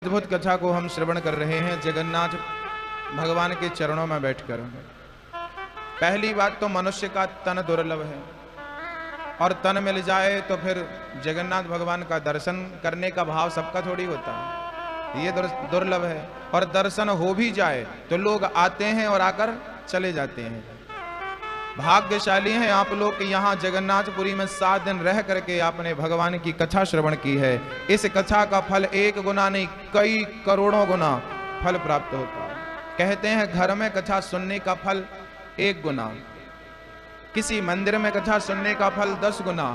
अद्भुत कथा को हम श्रवण कर रहे हैं जगन्नाथ भगवान के चरणों में बैठकर। पहली बात तो मनुष्य का तन दुर्लभ है और तन मिल जाए तो फिर जगन्नाथ भगवान का दर्शन करने का भाव सबका थोड़ी होता है, ये दुर्लभ है। और दर्शन हो भी जाए तो लोग आते हैं और आकर चले जाते हैं। भाग्यशाली हैं आप लोग कि यहाँ जगन्नाथपुरी में 7 दिन रह करके आपने भगवान की कथा श्रवण की है। इस कथा का फल 1 गुना नहीं, कई करोड़ों गुना फल प्राप्त होता है। कहते हैं घर में कथा सुनने का फल 1 गुना, किसी मंदिर में कथा सुनने का फल 10 गुना,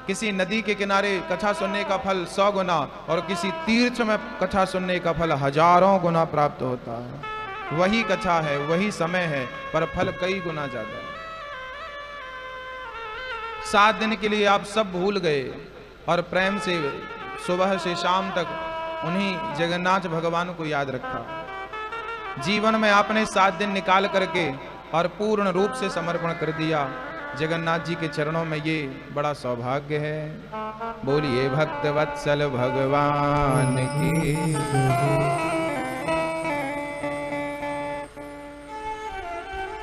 किसी नदी के किनारे कथा सुनने का फल 100 गुना और किसी तीर्थ में कथा सुनने का फल हजारों गुना प्राप्त होता है। वही कथा है, वही समय है, पर फल कई गुना ज्यादा है। 7 दिन के लिए आप सब भूल गए और प्रेम से सुबह से शाम तक उन्हीं जगन्नाथ भगवान को याद रखा। जीवन में आपने 7 दिन निकाल करके और पूर्ण रूप से समर्पण कर दिया जगन्नाथ जी के चरणों में। ये बड़ा सौभाग्य है। बोलिए भक्त वत्सल भगवान की।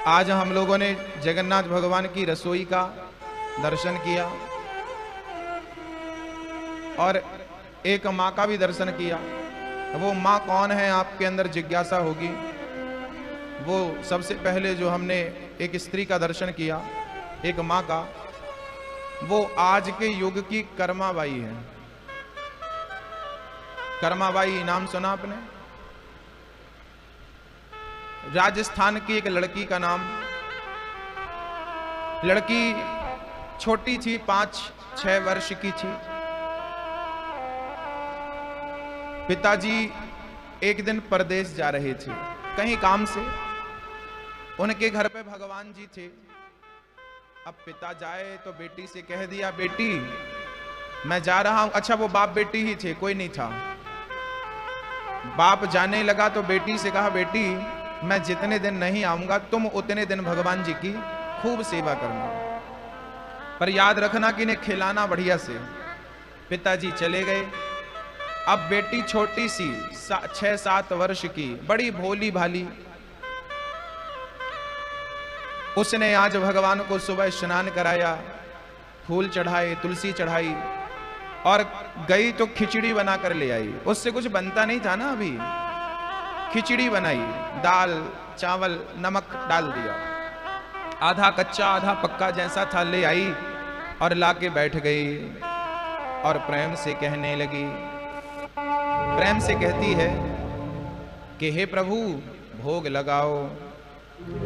आज हम लोगों ने जगन्नाथ भगवान की रसोई का दर्शन किया और एक माँ का भी दर्शन किया। वो माँ कौन है, आपके अंदर जिज्ञासा होगी। वो सबसे पहले जो हमने एक स्त्री का दर्शन किया, एक माँ का, वो आज के युग की कर्माबाई है। कर्माबाई नाम सुना आपने? राजस्थान की एक लड़की का नाम। लड़की छोटी थी, 5-6 वर्ष की थी। पिताजी एक दिन परदेश जा रहे थे कहीं काम से। उनके घर पे भगवान जी थे। अब पिता जाए तो बेटी से कह दिया, बेटी मैं जा रहा हूं। अच्छा, वो बाप बेटी ही थे, कोई नहीं था। बाप जाने लगा तो बेटी से कहा, बेटी मैं जितने दिन नहीं आऊंगा तुम उतने दिन भगवान जी की खूब सेवा करना, पर याद रखना कि इन्हें खिलाना बढ़िया से। पिताजी चले गए। अब बेटी छोटी सी 6-7 वर्ष की, बड़ी भोली भाली, उसने आज भगवान को सुबह स्नान कराया, फूल चढ़ाए, तुलसी चढ़ाई और गई तो खिचड़ी बना कर ले आई। उससे कुछ बनता नहीं था ना, अभी खिचड़ी बनाई, दाल चावल नमक डाल दिया, आधा कच्चा आधा पक्का जैसा था, ले आई और लाके बैठ गई और प्रेम से कहने लगी। प्रेम से कहती है कि हे प्रभु भोग लगाओ,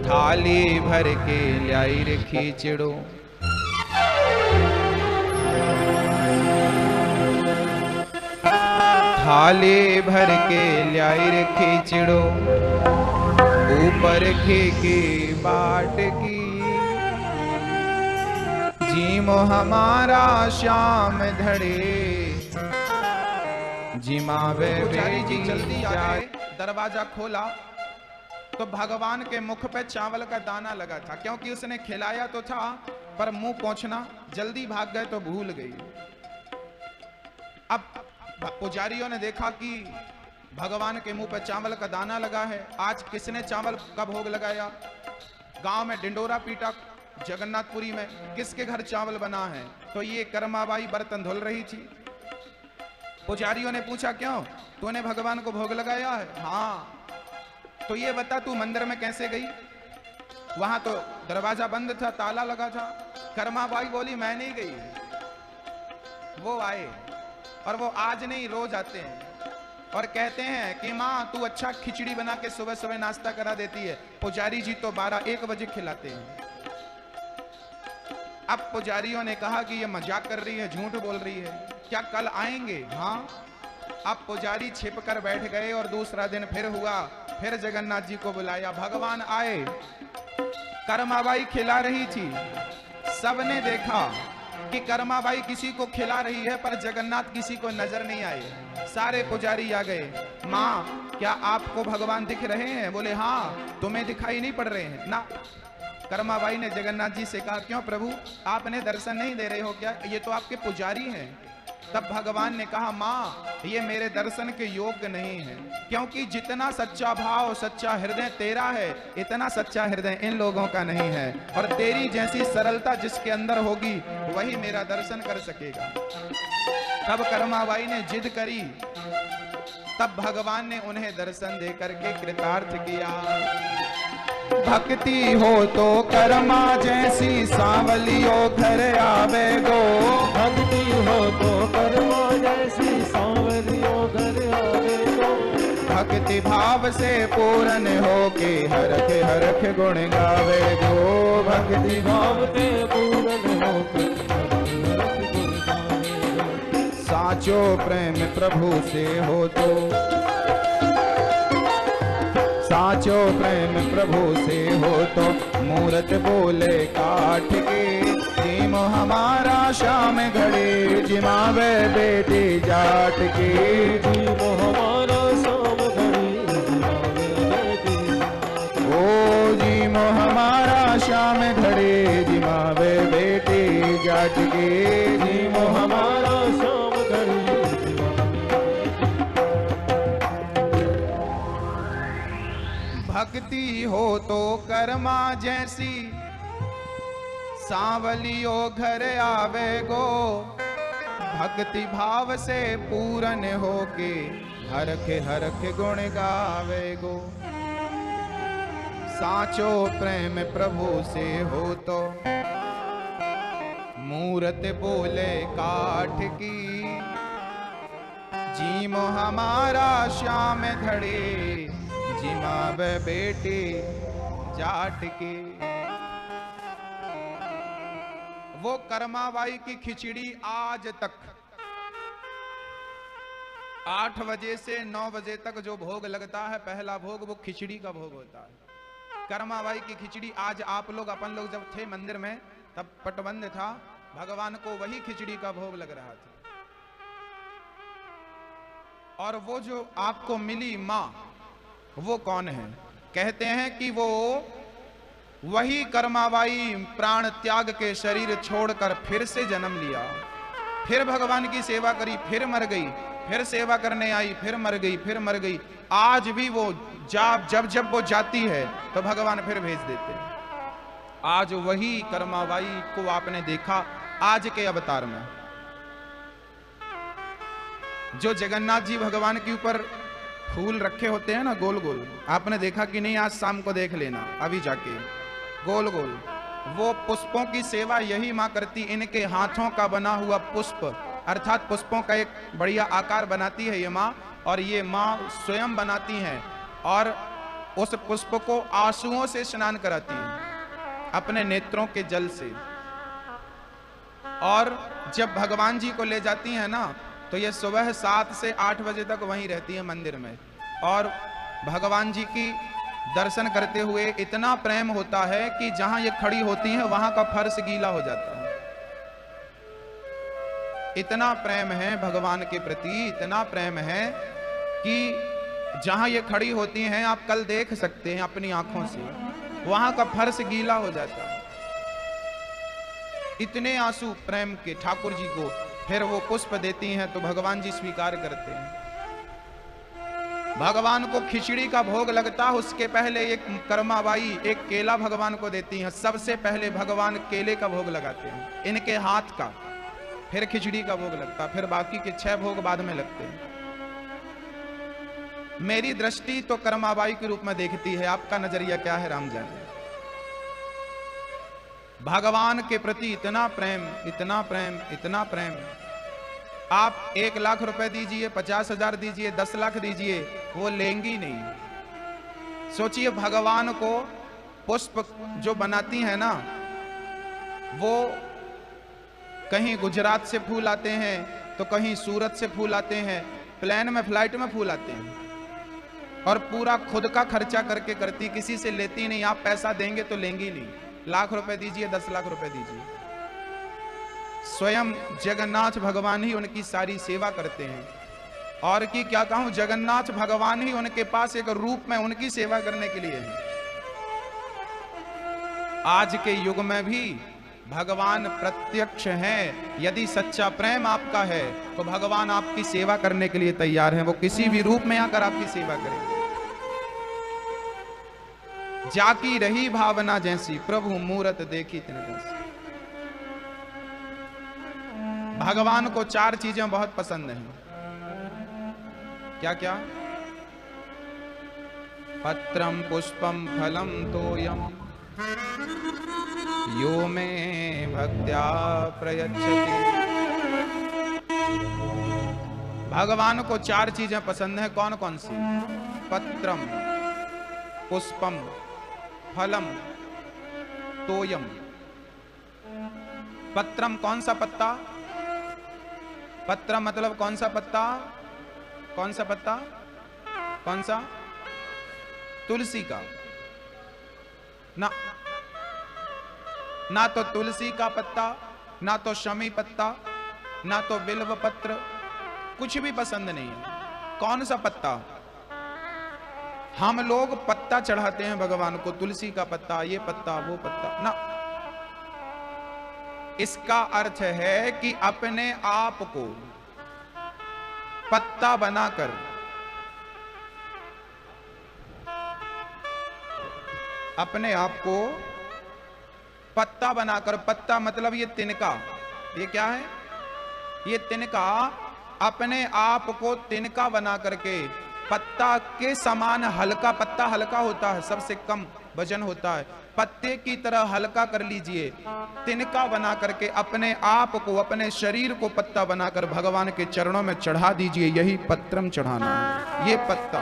थाली भर के लाई रे खिचड़ो। थाली भर के लाई रे खिचड़ो, ऊपर घी की बाट की, जीमो हमारा श्याम धड़े, जिमावे पुजारी जी जल्दी आए। दरवाजा खोला तो भगवान के मुख पे चावल का दाना लगा था, क्योंकि उसने खिलाया तो था पर मुंह पहुंचना, जल्दी भाग गए तो भूल गई। अब पुजारियों ने देखा कि भगवान के मुंह पे चावल का दाना लगा है। आज किसने चावल का भोग लगाया? गांव में डिंडोरा पीटा जगन्नाथपुरी में, किसके घर चावल बना है? तो ये कर्माबाई बर्तन धुल रही थी। पुजारियों ने पूछा, क्यों तूने भगवान को भोग लगाया है? हाँ। तो ये बता तू मंदिर में कैसे गई? वहां तो दरवाजा बंद था, ताला लगा था। कर्माबाई बोली, मैं नहीं गई, वो आए और वो आज नहीं रोज आते हैं और कहते हैं कि माँ तू अच्छा खिचड़ी बना के सुबह सुबह नाश्ता करा देती है। पुजारी जी तो 12-1 बजे खिलाते हैं। अब पुजारियों ने कहा कि ये मजाक कर रही है, झूठ बोल रही है, क्या कल आएंगे? हाँ। अब पुजारी छिप कर बैठ गए और दूसरा दिन फिर हुआ, फिर जगन्नाथ जी को बुलाया, भगवान आए। कर्माबाई खिला रही थी। सबने देखा कि कर्माबाई किसी को खिला रही है पर जगन्नाथ किसी को नजर नहीं आए। सारे पुजारी आ गए, माँ क्या आपको भगवान दिख रहे हैं? बोले हाँ। तुम्हें दिखाई नहीं पड़ रहे हैं ना? कर्माबाई ने जगन्नाथ जी से कहा, क्यों प्रभु आपने दर्शन नहीं दे रहे हो क्या? ये तो आपके पुजारी हैं। तब भगवान ने कहा, माँ ये मेरे दर्शन के योग्य नहीं है, क्योंकि जितना सच्चा भाव सच्चा हृदय तेरा है, इतना सच्चा हृदय इन लोगों का नहीं है, और तेरी जैसी सरलता जिसके अंदर होगी वही मेरा दर्शन कर सकेगा। तब कर्माबाई ने जिद करी, तब भगवान ने उन्हें दर्शन दे करके कृतार्थ किया। भक्ति हो तो कर्मा जैसी सांवलियो घर आवे गो, भक्ति हो तो कर्मा जैसी सांवलियो घर आवे गो। भक्ति भाव से पूर्ण हो के हरख हरख गुण गावे गो, भक्ति भाव से पूर्ण हो के हरख गुण गावे गो। साचो प्रेम प्रभु से हो तो, साचो प्रेम प्रभु से हो तो मूरत बोले काठ के, जीम हमारा शाम घड़े जिमावे बेटी जाट के। जीम हमारा शाम घड़ी जिमावे बेटी जाट के। ओ जीम हमारा शाम घड़े जिमावे बेटी जाट के। जीम हमारा शाम घड़ी भक्ति हो तो कर्मा जैसी सांवलियो घर आवे गो, भक्ति भाव से पूर्ण हो के हरख हरख गुण गावे गो। साचो प्रेम प्रभु से हो तो मूरत बोले काठ की, जीम हमारा श्याम धड़े जिमावे बेटी जाट के। वो कर्माबाई की खिचड़ी आज तक 8 बजे से 9 बजे तक जो भोग लगता है, पहला भोग वो खिचड़ी का भोग होता है। कर्माबाई की खिचड़ी आज आप लोग, अपन लोग जब थे मंदिर में तब पटबंद था, भगवान को वही खिचड़ी का भोग लग रहा था। और वो जो आपको मिली मां, वो कौन है? कहते हैं कि वो वही कर्माबाई प्राण त्याग के शरीर छोड़कर फिर से जन्म लिया, फिर भगवान की सेवा करी, फिर मर गई, फिर सेवा करने आई, फिर मर गई, फिर मर गई। आज भी वो जब वो जाती है तो भगवान फिर भेज देते हैं। आज वही कर्माबाई को आपने देखा आज के अवतार में। जो जगन्नाथ जी भगवान के ऊपर फूल रखे होते हैं ना गोल गोल, आपने देखा कि नहीं? आज शाम को देख लेना, अभी जाके गोल गोल वो पुष्पों की सेवा यही माँ करती। इनके हाथों का बना हुआ पुष्प अर्थात पुष्पों का एक बढ़िया आकार बनाती है ये माँ, और ये माँ स्वयं बनाती हैं और उस पुष्प को आंसुओं से स्नान कराती है अपने नेत्रों के जल से। और जब भगवान जी को ले जाती हैं ना, तो ये सुबह 7 से 8 बजे तक वहीं रहती है मंदिर में, और भगवान जी की दर्शन करते हुए इतना प्रेम होता है कि जहां ये खड़ी होती हैं वहां का फर्श गीला हो जाता है। इतना प्रेम है भगवान के प्रति, इतना प्रेम है कि जहां ये खड़ी होती हैं आप कल देख सकते हैं अपनी आंखों से, वहां का फर्श गीला हो जाता है। इतने आंसू प्रेम के ठाकुर जी को। फिर वो पुष्प देती हैं तो भगवान जी स्वीकार करते हैं। भगवान को खिचड़ी का भोग लगता है, उसके पहले एक कर्माबाई एक केला भगवान को देती हैं। सबसे पहले भगवान केले का भोग लगाते हैं इनके हाथ का, फिर खिचड़ी का भोग लगता, फिर बाकी के 6 भोग बाद में लगते हैं। मेरी दृष्टि तो कर्माबाई के रूप में देखती है, आपका नजरिया क्या है राम जाने। भगवान के प्रति इतना प्रेम, इतना प्रेम, इतना प्रेम। आप 1 लाख रुपए दीजिए, 50,000 दीजिए, 10 लाख दीजिए, वो लेंगी नहीं। सोचिए भगवान को पुष्प जो बनाती है ना, वो कहीं गुजरात से फूल आते हैं तो कहीं सूरत से फूल आते हैं, प्लेन में फ्लाइट में फूल आते हैं, और पूरा खुद का खर्चा करके करती, किसी से लेती नहीं। आप पैसा देंगे तो लेंगी नहीं। लाख रुपए दीजिए, 10 लाख रुपए दीजिए, स्वयं जगन्नाथ भगवान ही उनकी सारी सेवा करते हैं। और कि क्या कहूं, जगन्नाथ भगवान ही उनके पास एक रूप में उनकी सेवा करने के लिए है। आज के युग में भी भगवान प्रत्यक्ष हैं। यदि सच्चा प्रेम आपका है तो भगवान आपकी सेवा करने के लिए तैयार हैं। वो किसी भी रूप में आकर आपकी सेवा करेंगे। जाकी रही भावना जैसी, प्रभु मूरत देखी तिन जैसी। भगवान को 4 चीजें बहुत पसंद हैं। क्या क्या? पत्रम पुष्पम फलम तोयम यो मे भक्त्या प्रयच्छति। भगवान को 4 चीजें पसंद है। कौन कौन सी? पत्रम, पुष्पम, फलम, तोयम। पत्रम कौन सा पत्ता? पत्रम मतलब कौन सा पत्ता? कौन सा पत्ता? कौन सा? तुलसी का ना, ना तो तुलसी का पत्ता, ना तो शमी पत्ता, ना तो बिल्व पत्र, कुछ भी पसंद नहीं है। कौन सा पत्ता? हम लोग पत्ता चढ़ाते हैं भगवान को, तुलसी का पत्ता, ये पत्ता, वो पत्ता ना। इसका अर्थ है कि अपने आप को पत्ता बनाकर, अपने आप को पत्ता बनाकर, पत्ता मतलब ये तिनका, ये क्या है? ये तिनका, अपने आप को तिनका बना करके पत्ता के समान हल्का, पत्ता हल्का होता है, सबसे कम वजन होता है, पत्ते की तरह हल्का कर लीजिए, तिनका बना करके अपने आप को, अपने शरीर को पत्ता बनाकर भगवान के चरणों में चढ़ा दीजिए। यही पत्रम चढ़ाना है, ये पत्ता।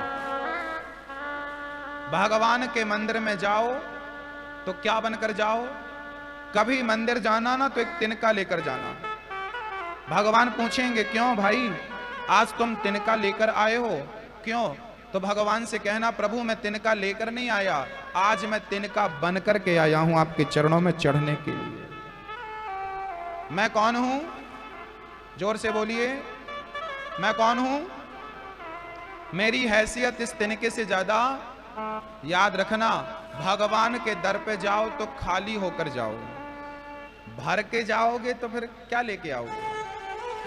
भगवान के मंदिर में जाओ तो क्या बनकर जाओ? कभी मंदिर जाना ना तो एक तिनका लेकर जाना। भगवान पूछेंगे क्यों भाई आज तुम तिनका लेकर आए हो, क्यों? तो भगवान से कहना प्रभु मैं तिनका लेकर नहीं आया, आज मैं तिनका बनकर के आया हूं आपके चरणों में चढ़ने के लिए। मैं कौन हूं? जोर से बोलिए, मैं कौन हूं? मेरी हैसियत इस तिनके से ज्यादा। याद रखना, भगवान के दर पे जाओ तो खाली होकर जाओ, भर के जाओगे तो फिर क्या लेके आओगे?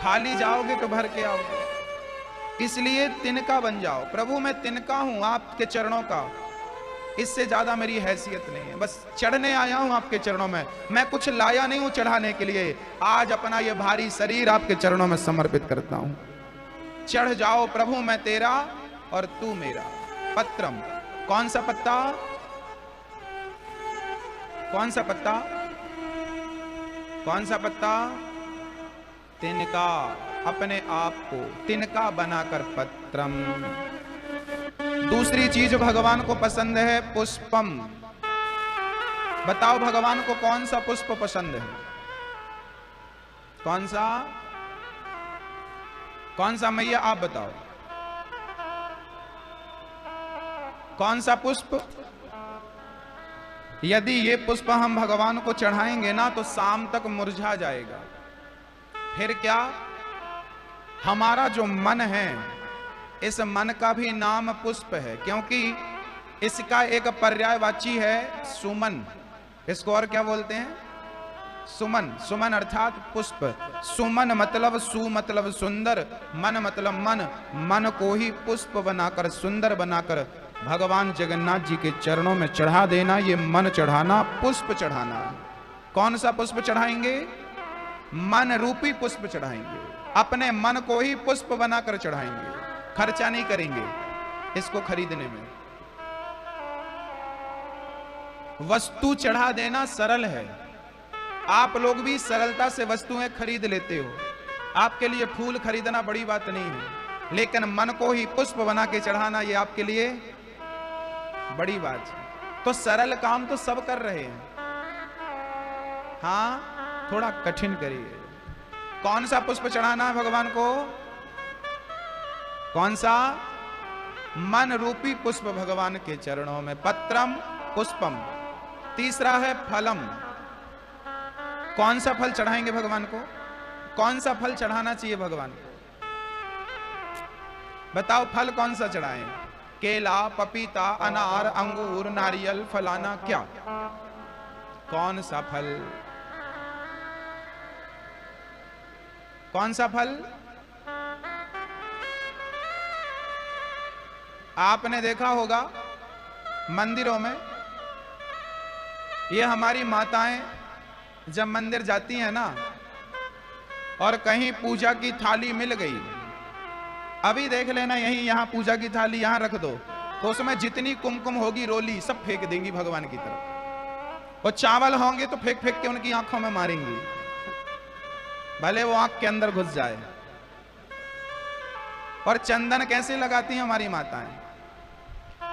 खाली जाओगे तो भर के आओगे। इसलिए तिनका बन जाओ। प्रभु मैं तिनका हूं आपके चरणों का, इससे ज्यादा मेरी हैसियत नहीं है, बस चढ़ने आया हूं आपके चरणों में। मैं कुछ लाया नहीं हूं चढ़ाने के लिए, आज अपना ये भारी शरीर आपके चरणों में समर्पित करता हूं। चढ़ जाओ प्रभु मैं तेरा और तू मेरा। पत्रम कौन सा पत्ता? कौन सा पत्ता? कौन सा पत्ता? तिनका, अपने आप को तिनका बनाकर पत्रम। दूसरी चीज भगवान को पसंद है पुष्पम। बताओ भगवान को कौन सा पुष्प पसंद है? कौन सा? कौन सा मैया आप बताओ, कौन सा पुष्प? यदि ये पुष्प हम भगवान को चढ़ाएंगे ना तो शाम तक मुरझा जाएगा। फिर क्या? हमारा जो मन है, इस मन का भी नाम पुष्प है, क्योंकि इसका एक पर्यायवाची है सुमन। इसको और क्या बोलते हैं? सुमन। सुमन अर्थात पुष्प। सुमन मतलब सु मतलब सुंदर, मन मतलब मन। मन को ही पुष्प बनाकर, सुंदर बनाकर भगवान जगन्नाथ जी के चरणों में चढ़ा देना, ये मन चढ़ाना, पुष्प चढ़ाना। कौन सा पुष्प चढ़ाएंगे? मन रूपी पुष्प चढ़ाएंगे। अपने मन को ही पुष्प बनाकर चढ़ाएंगे, खर्चा नहीं करेंगे इसको खरीदने में। वस्तु चढ़ा देना सरल है, आप लोग भी सरलता से वस्तुएं खरीद लेते हो। आपके लिए फूल खरीदना बड़ी बात नहीं है, लेकिन मन को ही पुष्प बना के चढ़ाना ये आपके लिए बड़ी बात है। तो सरल काम तो सब कर रहे हैं, हाँ थोड़ा कठिन करिए। कौन सा पुष्प चढ़ाना है भगवान को? कौन सा? मन रूपी पुष्प भगवान के चरणों में। पत्रम पुष्पम। तीसरा है फलम। कौन सा फल चढ़ाएंगे भगवान को? कौन सा फल चढ़ाना चाहिए भगवान को? बताओ फल कौन सा चढ़ाएं? केला, पपीता, अनार, अंगूर, नारियल, फलाना, क्या? कौन सा फल? कौन सा फल? आपने देखा होगा मंदिरों में, ये हमारी माताएं जब मंदिर जाती हैं ना, और कहीं पूजा की थाली मिल गई, अभी देख लेना, यहां पूजा की थाली यहां रख दो, तो उसमें जितनी कुमकुम होगी रोली सब फेंक देंगी भगवान की तरफ, और चावल होंगे तो फेंक फेंक के उनकी आंखों में मारेंगी, भले वो आंख के अंदर घुस जाए। और चंदन कैसे लगाती हैं हमारी माताएं?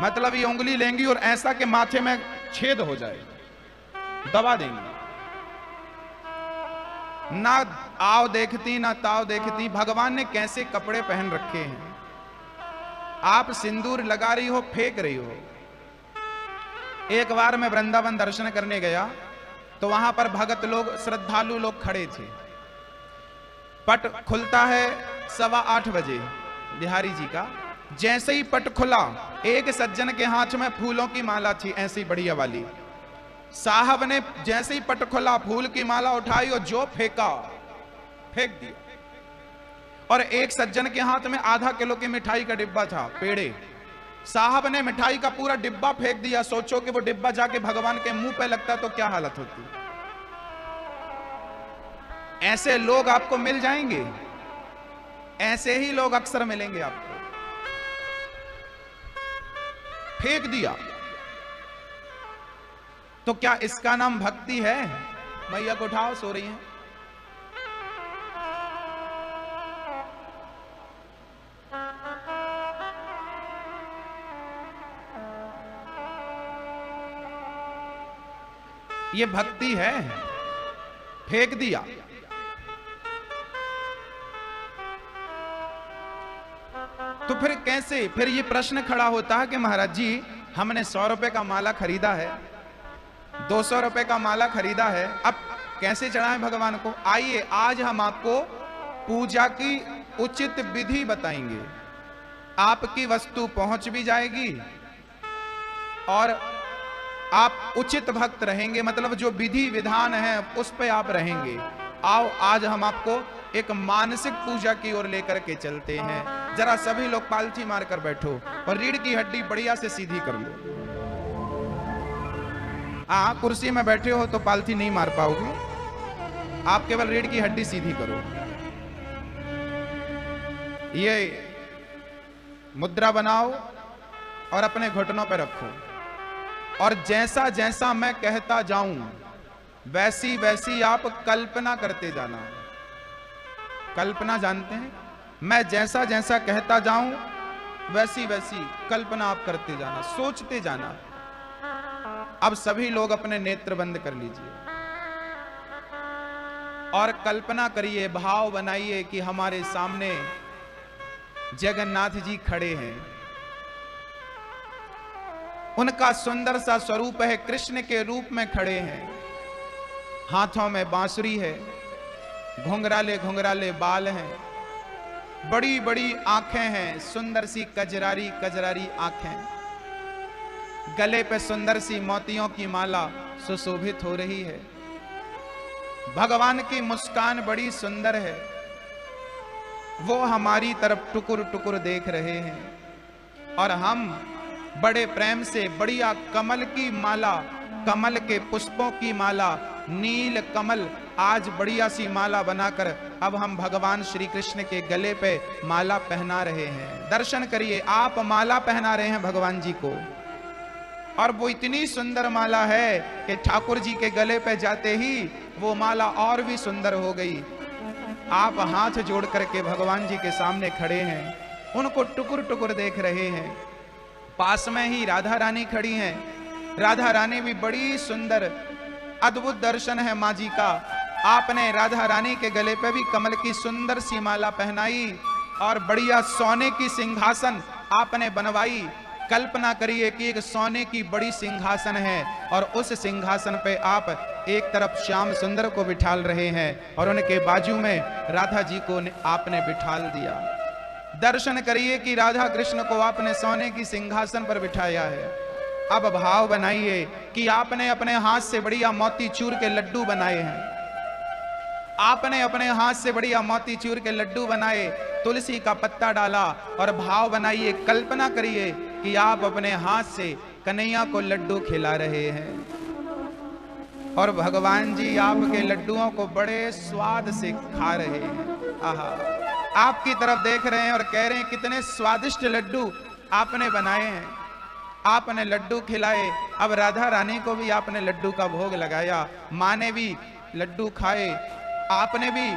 मतलब ये उंगली लेंगी और ऐसा कि माथे में छेद हो जाए, दबा देंगी। ना आओ देखती ना ताव देखती, भगवान ने कैसे कपड़े पहन रखे हैं। आप सिंदूर लगा रही हो, फेंक रही हो। एक बार मैं वृंदावन दर्शन करने गया तो वहां पर भगत लोग, श्रद्धालु लोग खड़े थे। पट खुलता है 7:15 बजे बिहारी जी का। जैसे ही पट खुला, एक सज्जन के हाथ में फूलों की माला थी, ऐसी बढ़िया वाली। साहब ने जैसे ही पट खुला, फूल की माला उठाई और जो फेंका, फेंक दिया। और एक सज्जन के हाथ में आधा किलो की मिठाई का डिब्बा था, पेड़े। साहब ने मिठाई का पूरा डिब्बा फेंक दिया। सोचो कि वो डिब्बा जाके भगवान के मुंह पे लगता तो क्या हालत होती। ऐसे लोग आपको मिल जाएंगे, ऐसे ही लोग अक्सर मिलेंगे आपको। फेंक दिया तो क्या इसका नाम भक्ति है? मैया को उठाओ, सो रही हैं। ये भक्ति है? फेंक दिया। तो फिर कैसे? फिर ये प्रश्न खड़ा होता है कि महाराज जी, हमने 100 रुपए का माला खरीदा है, 200 रुपए का माला खरीदा है, अब कैसे चढ़ाएं भगवान को? आइए आज हम आपको पूजा की उचित विधि बताएंगे। आपकी वस्तु पहुंच भी जाएगी और आप उचित भक्त रहेंगे, मतलब जो विधि विधान है उस पे आप रहेंगे। आओ आज हम आपको एक मानसिक पूजा की ओर लेकर के चलते हैं। जरा सभी लोग पालथी मारकर बैठो और रीढ़ की हड्डी बढ़िया से सीधी कर लो। कुर्सी में बैठे हो तो पालथी नहीं मार पाओगे, आप केवल रीढ़ की हड्डी सीधी करो। ये मुद्रा बनाओ और अपने घुटनों पर रखो, और जैसा जैसा मैं कहता जाऊं वैसी वैसी आप कल्पना करते जाना। कल्पना जानते हैं? मैं जैसा जैसा कहता जाऊं वैसी वैसी कल्पना आप करते जाना, सोचते जाना। अब सभी लोग अपने नेत्र बंद कर लीजिए और कल्पना करिए, भाव बनाइए कि हमारे सामने जगन्नाथ जी खड़े हैं। उनका सुंदर सा स्वरूप है, कृष्ण के रूप में खड़े हैं। हाथों में बांसुरी है, घुंघराले घुंघराले बाल हैं, बड़ी बड़ी आंखें हैं, सुंदर सी कजरारी कजरारी आंखें, गले पे सुंदर सी मोतियों की माला सुशोभित हो रही है। भगवान की मुस्कान बड़ी सुंदर है, वो हमारी तरफ टुकुर टुकुर देख रहे हैं और हम बड़े प्रेम से बढ़िया कमल की माला, कमल के पुष्पों की माला, नील कमल, आज बढ़िया सी माला बनाकर अब हम भगवान श्री कृष्ण के गले पे माला पहना रहे हैं। दर्शन करिए, आप माला पहना रहे हैं भगवान जी को, और वो इतनी सुंदर माला है कि ठाकुर जी के गले पे जाते ही वो माला और भी सुंदर हो गई। आप हाथ जोड़ करके भगवान जी के सामने खड़े हैं, उनको टुकुर टुकुर देख रहे हैं। पास में ही राधा रानी खड़ी हैं। राधा रानी भी बड़ी सुंदर, अद्भुत दर्शन है माँ जी का। आपने राधा रानी के गले पे भी कमल की सुंदर सी माला पहनाई और बढ़िया सोने की सिंहासन आपने बनवाई। कल्पना करिए कि एक सोने की बड़ी सिंहासन है और उस सिंहासन पे आप एक तरफ श्याम सुंदर को बिठाल रहे हैं और उनके बाजू में राधा जी को आपने बिठाल दिया। दर्शन करिए कि राधा कृष्ण को आपने सोने की सिंहासन पर बिठाया है। अब भाव बनाइए कि आपने अपने हाथ से बढ़िया मोती चूर के लड्डू बनाए हैं। आपने अपने हाथ से बढ़िया मोतीचूर के लड्डू बनाए, तुलसी का पत्ता डाला और भाव बनाइए, कल्पना करिए कि आप अपने हाथ से कन्हैया को लड्डू खिला रहे हैं और भगवान जी आपके लड्डुओं को बड़े स्वाद से खा रहे हैं। आहा, आपकी तरफ देख रहे हैं और कह रहे हैं कितने स्वादिष्ट लड्डू आपने बनाए हैं। आपने लड्डू खिलाए, अब राधा रानी को भी आपने लड्डू का भोग लगाया, माँ ने भी लड्डू खाए, आपने भी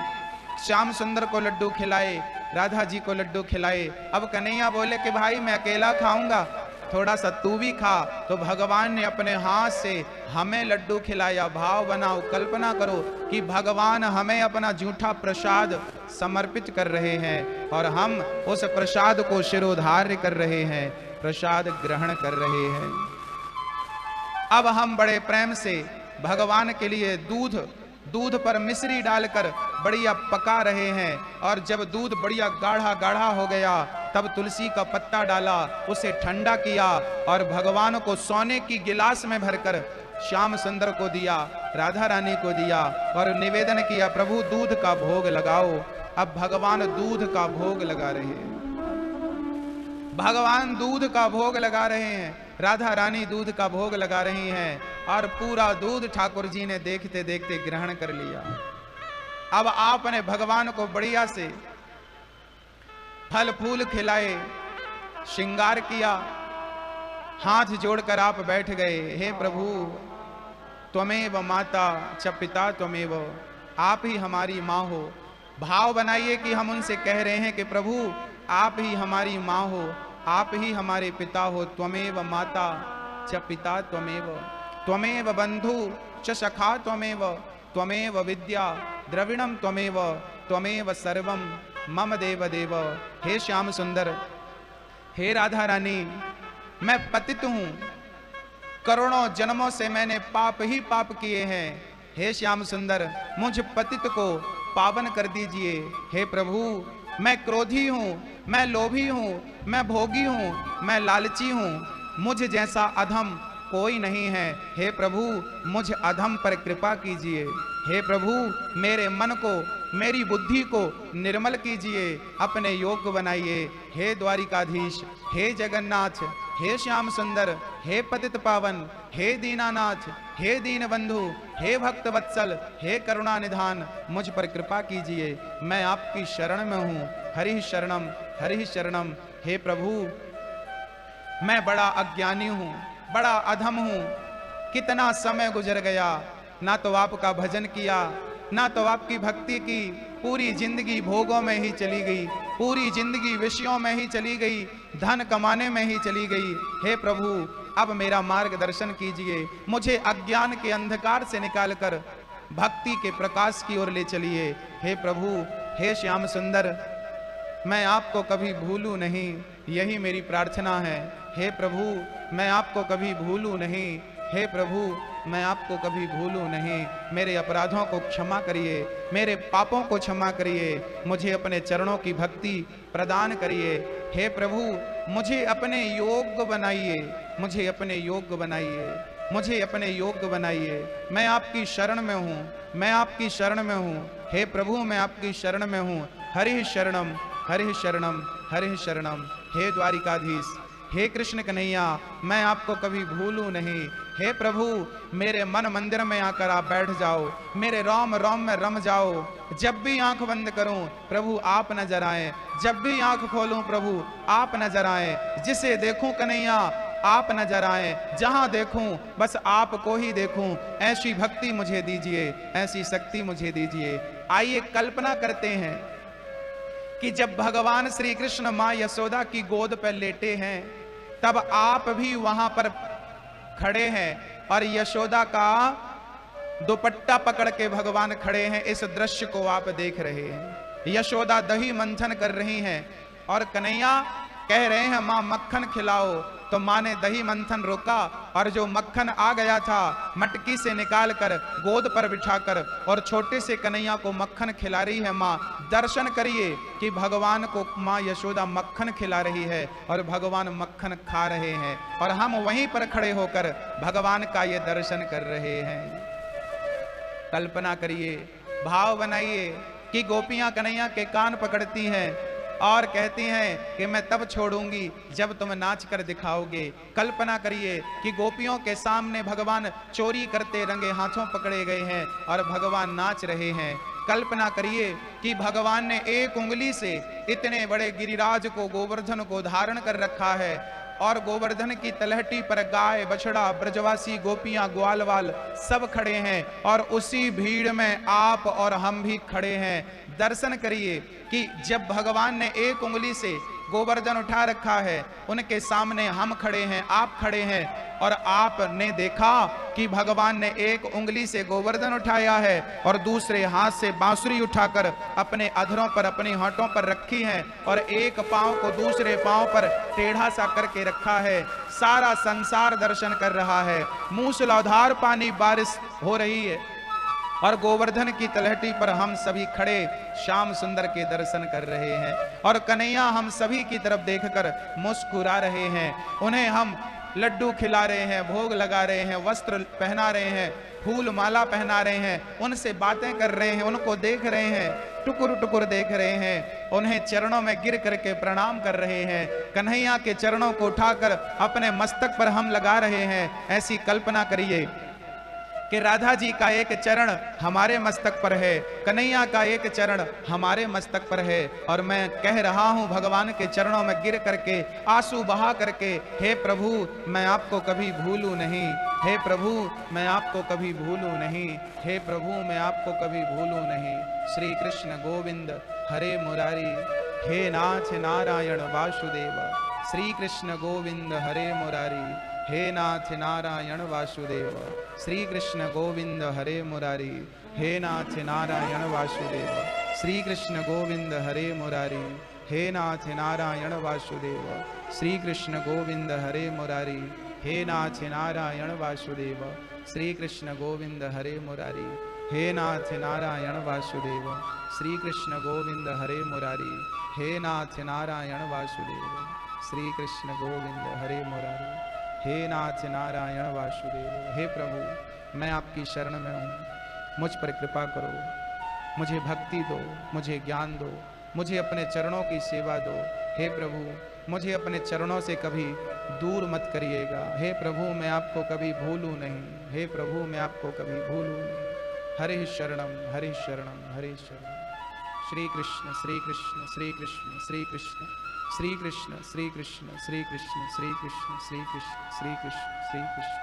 श्याम सुंदर को लड्डू खिलाए, राधा जी को लड्डू खिलाए। अब कन्हैया बोले कि भाई मैं अकेला खाऊंगा, थोड़ा सा तू भी खा। तो भगवान ने अपने हाथ से हमें लड्डू खिलाया। भाव बनाओ, कल्पना करो कि भगवान हमें अपना जूठा प्रसाद समर्पित कर रहे हैं और हम उस प्रसाद को शिरोधार्य कर रहे हैं, प्रसाद ग्रहण कर रहे हैं। अब हम बड़े प्रेम से भगवान के लिए दूध पर मिश्री डालकर बढ़िया पका रहे हैं और जब दूध बढ़िया गाढ़ा गाढ़ा हो गया तब तुलसी का पत्ता डाला, उसे ठंडा किया और भगवान को सोने की गिलास में भरकर श्याम सुंदर को दिया, राधा रानी को दिया और निवेदन किया, प्रभु दूध का भोग लगाओ। अब भगवान दूध का भोग लगा रहे हैं, भगवान दूध का भोग लगा रहे हैं, राधा रानी दूध का भोग लगा रही हैं और पूरा दूध ठाकुर जी ने देखते देखते ग्रहण कर लिया। अब आपने भगवान को बढ़िया से फल फूल खिलाए, श्रृंगार किया, हाथ जोड़कर आप बैठ गए। हे प्रभु, त्वमेव माता च पिता त्वमेव, आप ही हमारी माँ हो। भाव बनाइए कि हम उनसे कह रहे हैं कि प्रभु आप ही हमारी माँ हो, आप ही हमारे पिता हो। त्वमेव माता च पिता त्वमेव, त्वमेव बंधु च सखा त्वमेव, त्वमेव विद्या द्रविणम त्वमेव, त्वमेव सर्वम मम देव देव। हे श्याम सुंदर, हे राधा रानी, मैं पतित हूँ, करोड़ों जन्मों से मैंने पाप ही पाप किए हैं। हे श्याम सुंदर, मुझ पतित को पावन कर दीजिए। हे प्रभु, मैं क्रोधी हूँ, मैं लोभी हूँ, मैं भोगी हूँ, मैं लालची हूँ, मुझ जैसा अधम कोई नहीं है। हे प्रभु, मुझ अधम पर कृपा कीजिए। हे प्रभु, मेरे मन को, मेरी बुद्धि को निर्मल कीजिए, अपने योग्य बनाइए। हे द्वारिकाधीश, हे जगन्नाथ, हे श्याम सुंदर, हे पतित पावन, हे दीनानाथ, हे दीन बंधु, हे भक्त वत्सल, हे करुणा निधान, मुझ पर कृपा कीजिए। मैं आपकी शरण में हूँ। हरि शरणम, हरि शरणम। हे प्रभु, मैं बड़ा अज्ञानी हूँ, बड़ा अधम हूँ। कितना समय गुजर गया, ना तो आपका भजन किया, ना तो आपकी भक्ति की। पूरी जिंदगी भोगों में ही चली गई, पूरी जिंदगी विषयों में ही चली गई, धन कमाने में ही चली गई। हे प्रभु, अब मेरा मार्गदर्शन कीजिए, मुझे अज्ञान के अंधकार से निकालकर भक्ति के प्रकाश की ओर ले चलिए। हे प्रभु, हे श्याम सुंदर, मैं आपको कभी भूलूं नहीं, यही मेरी प्रार्थना है। हे प्रभु, मैं आपको कभी भूलूं नहीं। हे प्रभु, मैं आपको कभी भूलूं नहीं। मेरे अपराधों को क्षमा करिए, मेरे पापों को क्षमा करिए, मुझे अपने चरणों की भक्ति प्रदान करिए। हे प्रभु, मुझे अपने योग्य बनाइए, मुझे अपने योग्य बनाइए, मुझे अपने योग्य बनाइए। मैं आपकी शरण में हूँ, मैं आपकी शरण में हूँ। हे प्रभु, मैं आपकी शरण में हूँ। हरि शरणम, हरि शरणम, हरि शरणम। हे द्वारिकाधीश, हे कृष्ण कन्हैया, मैं आपको कभी भूलूं नहीं। हे प्रभु, मेरे मन मंदिर में आकर आप बैठ जाओ, मेरे रोम रोम में रम जाओ। जब भी आंख बंद करूं प्रभु आप नजर आए, जब भी आंख खोलूं प्रभु आप नजर आए। जिसे देखूं कन्हैया आप नजर आए, जहां देखूं बस आपको ही देखूं। ऐसी भक्ति मुझे दीजिए, ऐसी शक्ति मुझे दीजिए। आइए कल्पना करते हैं कि जब भगवान श्री कृष्ण माँ यशोदा की गोद पर लेटे हैं, तब आप भी वहां पर खड़े हैं और यशोदा का दुपट्टा पकड़ के भगवान खड़े हैं। इस दृश्य को आप देख रहे हैं। यशोदा दही मंथन कर रही हैं और कन्हैया कह रहे हैं माँ मक्खन खिलाओ। तो माँ ने दही मंथन रोका और जो मक्खन आ गया था मटकी से निकालकर गोद पर बिठाकर और छोटे से कन्हैया को मक्खन खिला रही है माँ। दर्शन करिए कि भगवान को माँ यशोदा मक्खन खिला रही है और भगवान मक्खन खा रहे हैं और हम वहीं पर खड़े होकर भगवान का ये दर्शन कर रहे हैं। कल्पना करिए, भाव बनाइए कि गोपियां कन्हैया के कान पकड़ती हैं और कहती हैं कि मैं तब छोड़ूंगी जब तुम नाच कर दिखाओगे। कल्पना करिए कि गोपियों के सामने भगवान चोरी करते रंगे हाथों पकड़े गए हैं और भगवान नाच रहे हैं। कल्पना करिए कि भगवान ने एक उंगली से इतने बड़े गिरिराज को, गोवर्धन को धारण कर रखा है और गोवर्धन की तलहटी पर गाय, बछड़ा, ब्रजवासी, गोपियां, ग्वालवाल सब खड़े हैं और उसी भीड़ में आप और हम भी खड़े हैं। दर्शन करिए कि जब भगवान ने एक उंगली से गोवर्धन उठा रखा है, उनके सामने हम खड़े हैं, आप खड़े हैं और आपने देखा कि भगवान ने एक उंगली से गोवर्धन उठाया है और दूसरे हाथ से बांसुरी उठाकर अपने अधरों पर, अपने होठों पर रखी है और एक पांव को दूसरे पांव पर टेढ़ा सा करके रखा है। सारा संसार दर्शन कर रहा है। मूसलाधार पानी बारिश हो रही है और गोवर्धन की तलहटी पर हम सभी खड़े श्याम सुंदर के दर्शन कर रहे हैं और कन्हैया हम सभी की तरफ देखकर मुस्कुरा रहे हैं। उन्हें हम लड्डू खिला रहे हैं, भोग लगा रहे हैं, वस्त्र पहना रहे हैं, फूल माला पहना रहे हैं, उनसे बातें कर रहे हैं, उनको देख रहे हैं, टुकुर टुकुर देख रहे हैं, उन्हें चरणों में गिर करके प्रणाम कर रहे हैं। कन्हैया के चरणों को उठाकर अपने मस्तक पर हम लगा रहे हैं। ऐसी कल्पना करिए कि राधा जी का एक चरण हमारे मस्तक पर है, कन्हैया का एक चरण हमारे मस्तक पर है और मैं कह रहा हूं भगवान के चरणों में गिर करके, आंसू बहा करके, हे प्रभु मैं आपको कभी भूलूं नहीं, हे प्रभु मैं आपको कभी भूलूं नहीं, हे प्रभु मैं आपको कभी भूलूं नहीं। श्री कृष्ण गोविंद हरे मुरारी, हे नाथ नारायण वासुदेव। श्री कृष्ण गोविंद हरे मुरारी, हे नाथ नारायण वासुदेव। श्री कृष्ण गोविंद हरे मुरारी, हे नाथ नारायण वासुदेव। श्री कृष्ण गोविंद हरे मुरारी, हे नाथ नारायण वासुदेव। श्री कृष्ण गोविंद हरे मुरारी, हे नाथ नारायण वासुदेव। श्री कृष्ण गोविंद हरे मुरारी, हे नाथ नारायण वासुदेव। श्री कृष्ण गोविंद हरे मुरारी, हे नाथ नारायण वासुदेव। श्री कृष्ण गोविंद हरे मुरारी, हे नाथ नारायण वासुदेव। हे प्रभु मैं आपकी शरण में हूँ, मुझ पर कृपा करो, मुझे भक्ति दो, मुझे ज्ञान दो, मुझे अपने चरणों की सेवा दो। हे प्रभु मुझे अपने चरणों से कभी दूर मत करिएगा। हे प्रभु मैं आपको कभी भूलूं नहीं, हे प्रभु मैं आपको कभी भूलूं नहीं। हरे शरणम हरे शरणम हरे शरणम। श्री कृष्ण श्री कृष्ण श्री कृष्ण श्री कृष्ण श्री कृष्ण श्री कृष्ण श्री कृष्ण श्री कृष्ण श्री कृष्ण श्री कृष्ण श्री कृष्ण।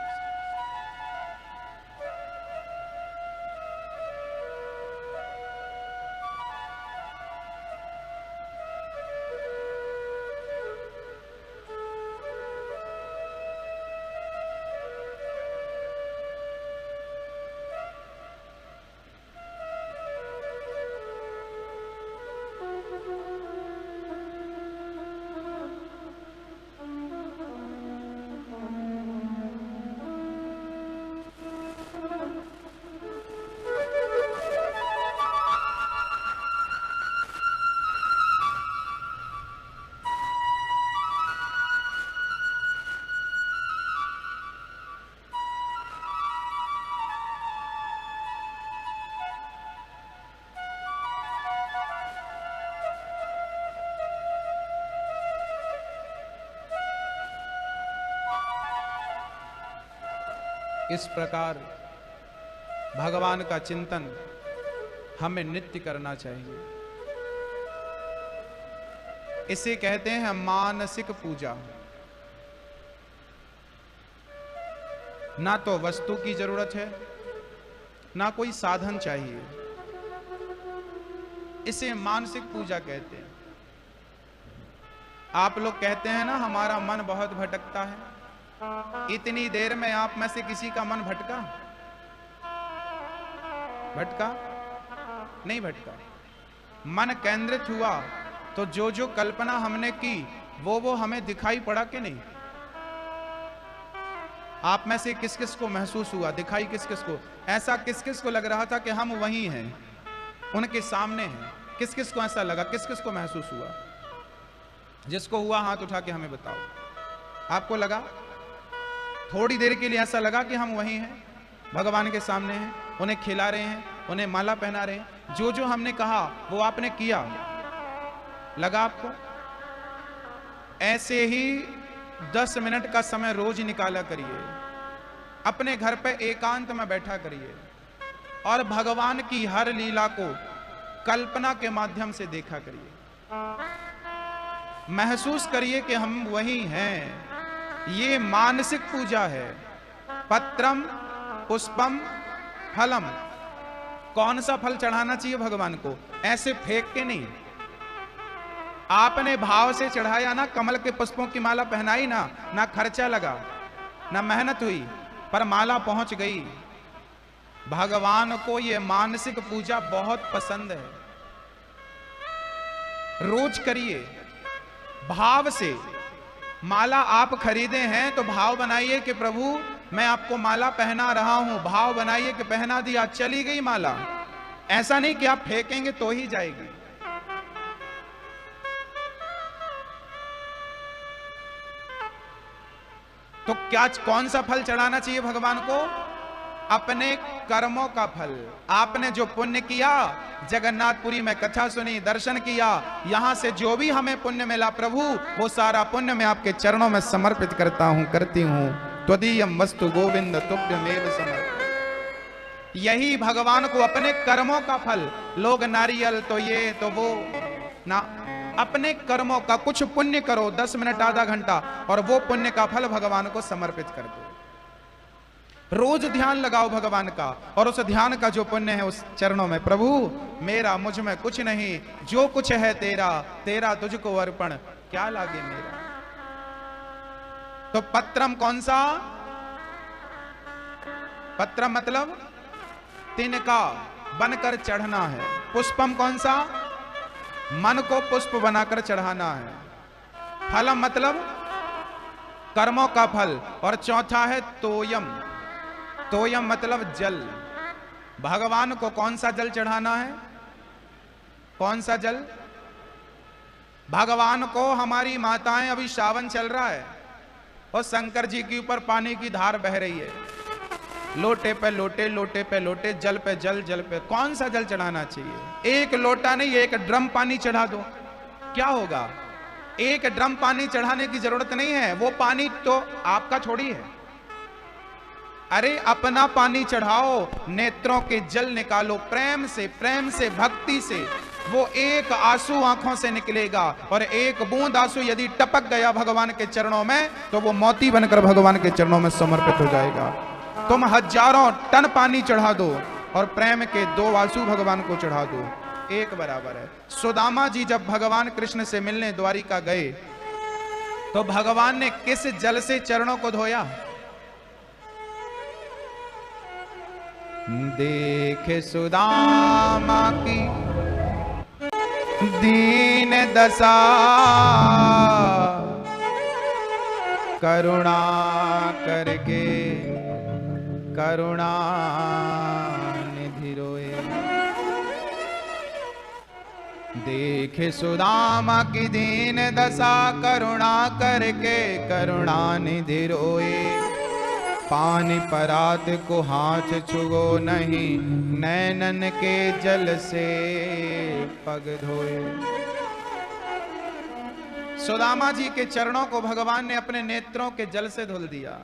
इस प्रकार भगवान का चिंतन हमें नित्य करना चाहिए। इसे कहते हैं मानसिक पूजा। ना तो वस्तु की जरूरत है, ना कोई साधन चाहिए, इसे मानसिक पूजा कहते हैं। आप लोग कहते हैं ना हमारा मन बहुत भटकता है। इतनी देर में आप में से किसी का मन भटका? भटका? नहीं भटका। मन केंद्रित हुआ तो जो जो कल्पना हमने की वो हमें दिखाई पड़ा कि नहीं? आप में से किस किस को महसूस हुआ, दिखाई किस किस को? ऐसा किस किस को लग रहा था कि हम वहीं हैं, उनके सामने हैं? किस किस को ऐसा लगा, किस किस को महसूस हुआ? जिसको हुआ हाथ उठा के हमें बताओ। आपको लगा? थोड़ी देर के लिए ऐसा लगा कि हम वहीं हैं, भगवान के सामने हैं, उन्हें खिला रहे हैं, उन्हें माला पहना रहे हैं। जो जो हमने कहा वो आपने किया, लगा आपको? ऐसे ही 10 मिनट का समय रोज निकाला करिए, अपने घर पे एकांत में बैठा करिए और भगवान की हर लीला को कल्पना के माध्यम से देखा करिए। महसूस करिए कि हम वही हैं। ये मानसिक पूजा है। पत्रम पुष्पम फलम। कौन सा फल चढ़ाना चाहिए भगवान को? ऐसे फेंक के नहीं। आपने भाव से चढ़ाया ना, कमल के पुष्पों की माला पहनाई ना खर्चा लगा, ना मेहनत हुई, पर माला पहुंच गई। भगवान को यह मानसिक पूजा बहुत पसंद है। रोज करिए भाव से। माला आप खरीदे हैं तो भाव बनाइए कि प्रभु मैं आपको माला पहना रहा हूं। भाव बनाइए कि पहना दिया, चली गई माला। ऐसा नहीं कि आप फेंकेंगे तो ही जाएगी। तो क्या, कौन सा फल चढ़ाना चाहिए भगवान को? अपने कर्मों का फल। आपने जो पुण्य किया, जगन्नाथपुरी में कथा सुनी, दर्शन किया, यहां से जो भी हमें पुण्य मिला प्रभु, वो सारा पुण्य मैं आपके चरणों में समर्पित करता हूं, करती हूं। त्वदीयम वस्तु गोविंद तुभ्यमेव समर्पयामि। यही भगवान को अपने कर्मों का फल। लोग नारियल तो ये तो वो ना, अपने कर्मों का कुछ पुण्य करो, 10 मिनट आधा घंटा, और वो पुण्य का फल भगवान को समर्पित कर दो। रोज ध्यान लगाओ भगवान का, और उस ध्यान का जो पुण्य है उस चरणों में, प्रभु मेरा मुझ में कुछ नहीं, जो कुछ है तेरा, तेरा तुझको अर्पण, क्या लागे मेरा। तो पत्रम कौन सा? पत्रम मतलब तिनका बनकर चढ़ना है। पुष्पम कौन सा? मन को पुष्प बनाकर चढ़ाना है। फलम मतलब कर्मों का फल। और चौथा है तोयम। तोयम मतलब जल। भगवान को कौन सा जल चढ़ाना है? कौन सा जल? भगवान को हमारी माताएं, अभी सावन चल रहा है और शंकर जी के ऊपर पानी की धार बह रही है, लोटे पे लोटे, लोटे पे लोटे, जल पे जल, जल पे। कौन सा जल चढ़ाना चाहिए? एक लोटा नहीं, एक ड्रम पानी चढ़ा दो, क्या होगा? एक ड्रम पानी चढ़ाने की जरूरत नहीं है, वो पानी तो आपका थोड़ी है। अरे अपना पानी चढ़ाओ, नेत्रों के जल निकालो, प्रेम से भक्ति से। वो एक आंसू आंखों से निकलेगा, और एक बूंद आंसू यदि टपक गया भगवान के चरणों में, तो वो मोती बनकर भगवान के चरणों में समर्पित हो जाएगा। तुम हजारों टन पानी चढ़ा दो और प्रेम के 2 आंसू भगवान को चढ़ा दो, एक बराबर है। सुदामा जी जब भगवान कृष्ण से मिलने द्वारिका गए, तो भगवान ने किस जल से चरणों को धोया? देखे सुदामा की दीन दशा, करुणा करके करुणा निधि रोए। देखे सुदामा की दीन दशा, करुणा करके करुणा निधि रोए। पानी परात को हाथ छुगो नहीं, नैनन के जल से पग धोए। सुदामा जी के चरणों को भगवान ने अपने नेत्रों के जल से धुल दिया।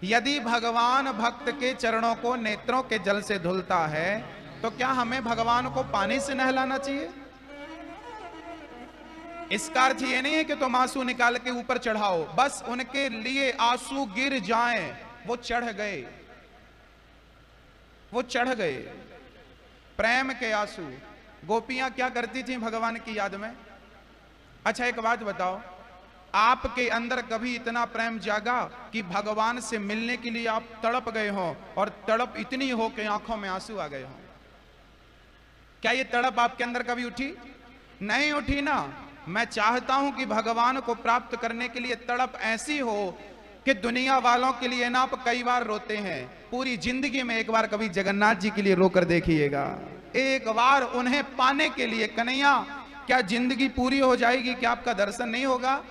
यदि भगवान भक्त के चरणों को नेत्रों के जल से धुलता है, तो क्या हमें भगवान को पानी से नहलाना चाहिए? इसका अर्थ ये नहीं है कि तुम आंसू निकाल के ऊपर चढ़ाओ, बस उनके लिए आंसू गिर जाएं, वो चढ़ गए, वो चढ़ गए। प्रेम के आंसू। गोपियां क्या करती थी भगवान की याद में? अच्छा एक बात बताओ, आपके अंदर कभी इतना प्रेम जागा कि भगवान से मिलने के लिए आप तड़प गए हो, और तड़प इतनी हो कि आंखों में आंसू आ गए हो? क्या ये तड़प आपके अंदर कभी उठी? नहीं उठी ना। मैं चाहता हूं कि भगवान को प्राप्त करने के लिए तड़प ऐसी हो कि दुनिया वालों के लिए ना आप कई बार रोते हैं, पूरी जिंदगी में एक बार कभी जगन्नाथ जी के लिए रोकर देखिएगा। एक बार उन्हें पाने के लिए, कन्हैया क्या जिंदगी पूरी हो जाएगी कि आपका दर्शन नहीं होगा?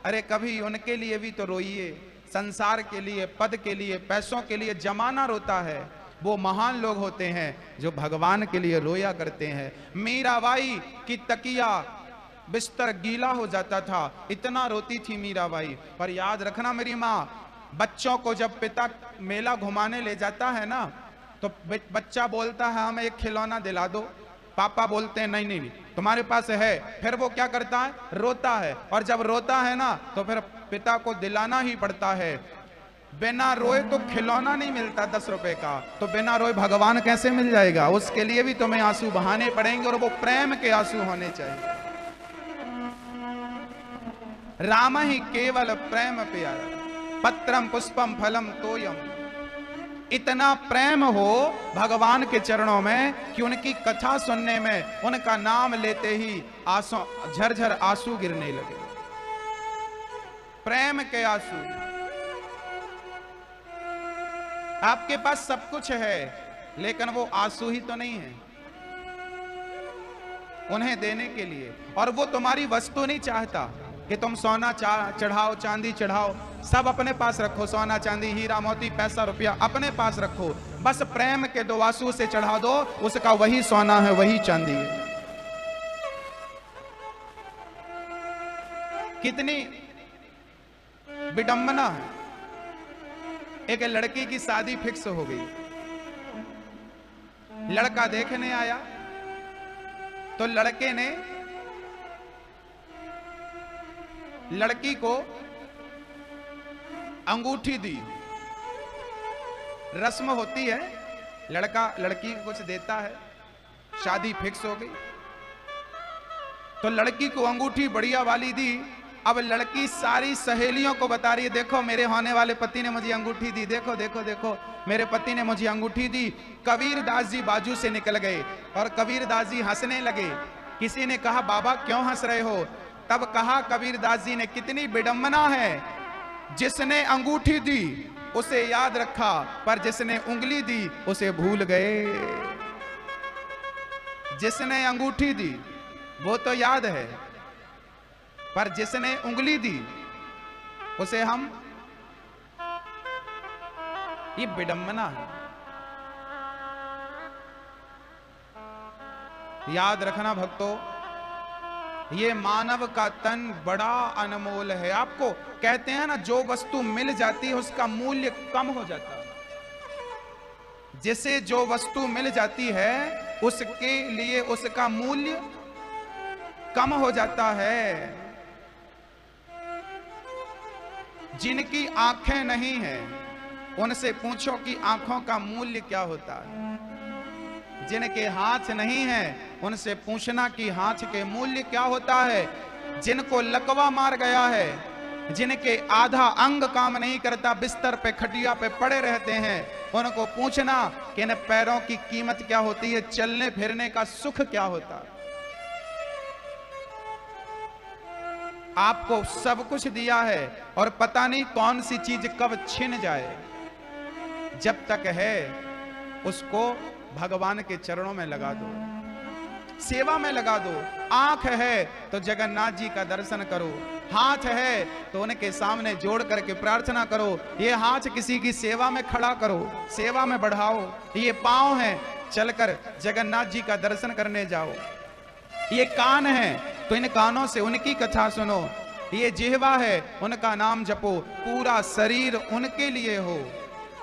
अरे कभी उनके लिए भी तो रोइए। संसार के लिए, पद के लिए, पैसों के लिए जमाना रोता है, वो महान लोग होते हैं जो भगवान के लिए रोया करते हैं। मीराबाई की तकिया बिस्तर गीला हो जाता था, इतना रोती थी मीराबाई। पर याद रखना मेरी माँ, बच्चों को जब पिता मेला घुमाने ले जाता है ना, तो बच्चा बोलता है हमें एक खिलौना दिला दो, पापा बोलते हैं नहीं नहीं तुम्हारे पास है, फिर वो क्या करता है, रोता है। और जब रोता है ना तो फिर पिता को दिलाना ही पड़ता है। बिना रोए तो खिलौना नहीं मिलता 10 रुपए का, तो बिना रोए भगवान कैसे मिल जाएगा? उसके लिए भी तुम्हें आंसू बहाने पड़ेंगे, और वो प्रेम के आंसू होने चाहिए। राम ही केवल प्रेम प्यारा, पत्रम पुष्पम फलम तोयम। इतना प्रेम हो भगवान के चरणों में कि उनकी कथा सुनने में, उनका नाम लेते ही आंसू, झरझर आंसू गिरने लगे। प्रेम के आंसू। आपके पास सब कुछ है, लेकिन वो आंसू ही तो नहीं है उन्हें देने के लिए। और वो तुम्हारी वस्तु नहीं चाहता कि तुम सोना चढ़ाओ, चांदी चढ़ाओ, सब अपने पास रखो, सोना चांदी हीरा मोती पैसा रुपया अपने पास रखो, बस प्रेम के 2 आंसू से चढ़ा दो, उसका वही सोना है, वही चांदी है। कितनी विडंबना है। एक लड़की की शादी फिक्स हो गई, लड़का देखने आया तो लड़के ने लड़की को अंगूठी दी। रस्म होती है, लड़का लड़की को कुछ देता है, शादी फिक्स हो गई तो लड़की को अंगूठी बढ़िया वाली दी। अब लड़की सारी सहेलियों को बता रही है, देखो मेरे होने वाले पति ने मुझे अंगूठी दी, देखो देखो देखो मेरे पति ने मुझे अंगूठी दी। कबीरदास जी बाजू से निकल गए और कबीरदास जी हंसने लगे। किसी ने कहा बाबा क्यों हंस रहे हो? तब कहा कबीरदास जी ने, कितनी विडंबना है, जिसने अंगूठी दी उसे याद रखा, पर जिसने उंगली दी उसे भूल गए। जिसने अंगूठी दी वो तो याद है, पर जिसने उंगली दी उसे हम, ये विडंबना है। याद रखना भक्तों, ये मानव का तन बड़ा अनमोल है। आपको कहते हैं ना, जो वस्तु मिल जाती है उसका मूल्य कम हो जाता है। जिसे जो वस्तु मिल जाती है उसके लिए उसका मूल्य कम हो जाता है। जिनकी आंखें नहीं हैं उनसे पूछो कि आंखों का मूल्य क्या होता है। जिनके हाथ नहीं हैं उनसे पूछना कि हाथ के मूल्य क्या होता है। जिनको लकवा मार गया है, जिनके आधा अंग काम नहीं करता, बिस्तर पे खटिया पे पड़े रहते हैं, उनको पूछना कि इन पैरों की कीमत क्या होती है, चलने फिरने का सुख क्या होता है। आपको सब कुछ दिया है और पता नहीं कौन सी चीज कब छिन जाए। जब तक है उसको भगवान के चरणों में लगा दो, सेवा में लगा दो। आंख है तो जगन्नाथ जी का दर्शन करो, हाथ है तो उनके सामने जोड़ करके प्रार्थना करो। ये हाथ किसी की सेवा में खड़ा करो, सेवा में बढ़ाओ। ये पांव है, चलकर जगन्नाथ जी का दर्शन करने जाओ। ये कान है तो इन कानों से उनकी कथा सुनो। ये जिह्वा है, उनका नाम जपो। पूरा शरीर उनके लिए हो,